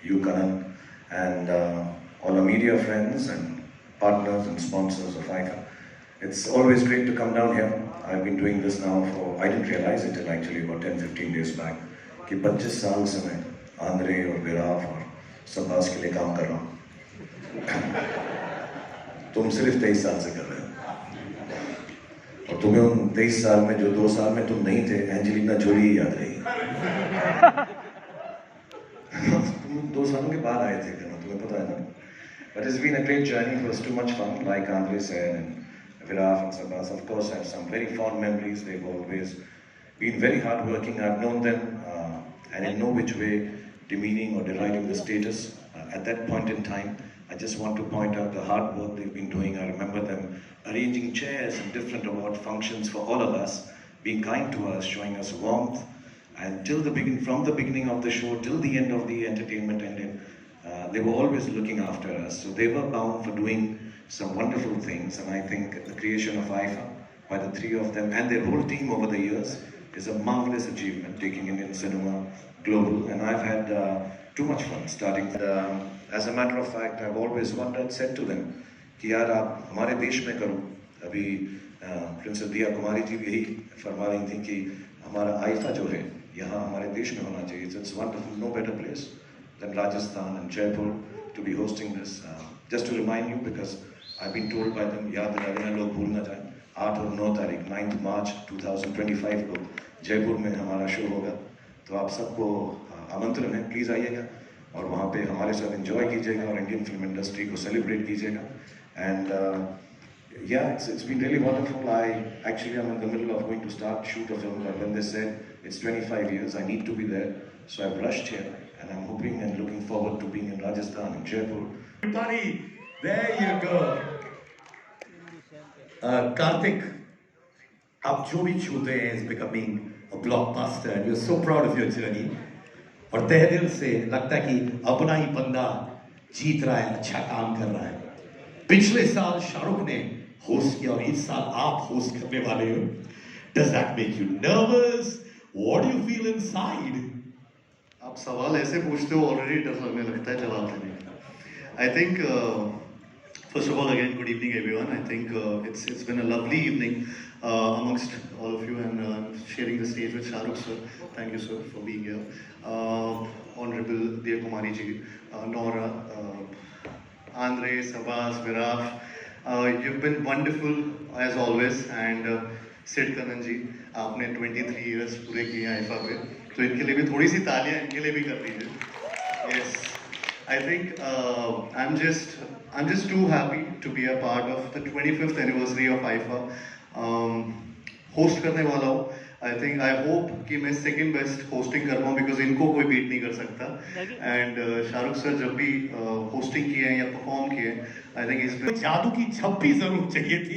you, Kanan, and all our media friends and partners and sponsors of ICA. It's always great to come down here. I've been doing this now I didn't realize it till actually about 10-15 days back, कि 25 साल से मैं Andre और विराफ और सब्बास के लिए काम कर रहा हूँ. तुम सिर्फ 23 साल से कर रहे हो. और तुम्हें उन 23 साल में, जो 2 साल में तुम नहीं थे, एंजेलिना जोली ही याद रही. तुम 2 सालों के बाद आए थे, तुम्हें पता है ना. But it's been a great journey. It was too much fun, like Andre said, and Viraf and Sabas. Of course, I have some very fond memories. They've always been very hardworking. I've known them, and in no which way demeaning or deriding the status. At that point in time, I just want to point out the hard work they've been doing. I remember them arranging chairs and different award functions for all of us, being kind to us, showing us warmth, and from the beginning of the show till the end of the entertainment ended, they were always looking after us. So they were bound for doing some wonderful things, and I think the creation of IFA by the 3 of them and their whole team over the years is a marvelous achievement, taking Indian cinema global, and I've had too much fun starting. As a matter of fact, I've always wondered, said to them, कि यार आप हमारे देश में करो. अभी princess दिया कुमारी जी भी यही फरमा रही थी कि हमारा आईफा जो है यहाँ हमारे देश में होना चाहिए. It's wonderful, no better place than Rajasthan and Jaipur to be hosting this. Just to remind you, because I've been told by them, याद दिला देना, लोग भूल ना जाएं. 8 और 9 तारीख 9 मार्च 2025 को जयपुर में हमारा शो होगा. तो आप सबको आमंत्रण है, प्लीज़ आइएगा और वहाँ पे हमारे साथ एंजॉय कीजिएगा और इंडियन फिल्म इंडस्ट्री को सेलिब्रेट कीजिएगा. And yeah, it's been really wonderful. I'm in the middle of going to start shoot a film, but when they said it's 25 years, I need to be there, so I've rushed here, and I'm hoping and looking forward to being in Rajasthan, in Jaipur. Everybody, there you go. Karthik, आप जो भी छूते हैं is becoming a blockbuster, and we're so proud of your journey. और तहे दिल से लगता है कि अपना ही बंदा जीत रहा है, अच्छा काम कर रहा है. पिछले साल शाहरुख ने होस्ट किया और इस साल आप होस्ट करने वाले हो. Does that make you nervous? What do you feel inside? आप सवाल ऐसे पूछते हो, ऑलरेडी डर लगने लगता है जवाब देने का. I think first of all, again, good evening everyone. I think it's been a lovely evening amongst all of you, and sharing the stage with Shahrukh sir. Thank you sir for being here. Honorable Diya Kumari ji, Nora, Andre, Sabas, Viraf, you've been wonderful as always, and Sid Kanan ji, आपने 23 years पूरे किए हैं IFA पे, तो इनके लिए भी थोड़ी सी तालियां इनके लिए भी कर दीजिए. Yes, I think I'm just too happy to be a part of the 25th anniversary of IFA. Host करने वाला हूँ. I hope कि मैं second best hosting कर पाऊँ, because इनको कोई beat नहीं कर सकता. And शाहरुख सर जब भी hosting किए हैं या perform किए हैं, I think इसमें जादू की झप्पी जरूर चाहिए थी.